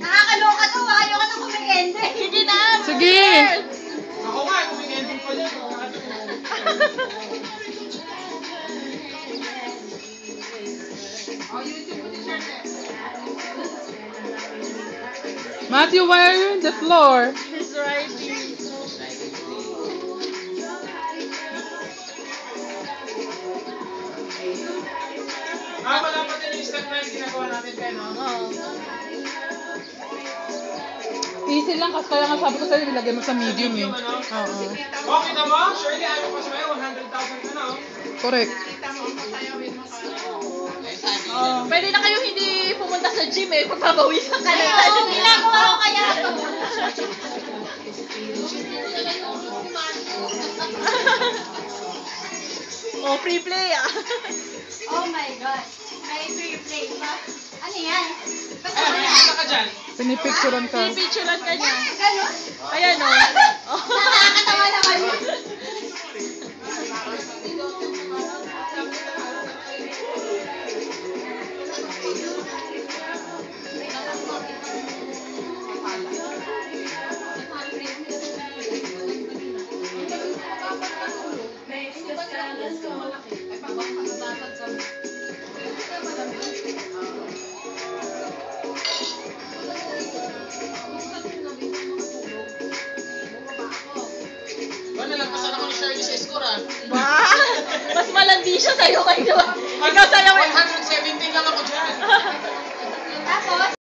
Nakakaloka to, ayaw ka nang kumikende. Sige na. Sige. Ako nga, kumikending pa dyan. Matthew, why are you on the floor? He's writing. Wala pa din yung step na yung ginagawa natin, Pen, no? Oh. Easy lang kasi kaya nga sabi ko sa'yo, nilagay mo sa medium eh. Yung ano? Oo. Oh, kita mo? Surely, ayaw pa sa'yo. 100,000 ka na, oh. Correct. Pwede na kayo hindi pumunta sa gym eh. Pagpapawisan ka na. Ayun, ginagawa ko kaya to. Oh, free play ah. Oh my God. May free play pa. Ano yan? Basta Ay, wala. nakita ka dyan. Pinipicturean ka. Pipicturean ka niya. Ganun? Ayan o. Nakakatawa naman yun. Nalagpasan ako ni Shirley sa score, ah. Mas malandi siya sa'yo kayo. Ikaw sa'yo. 117 lang ako dyan. Tapos,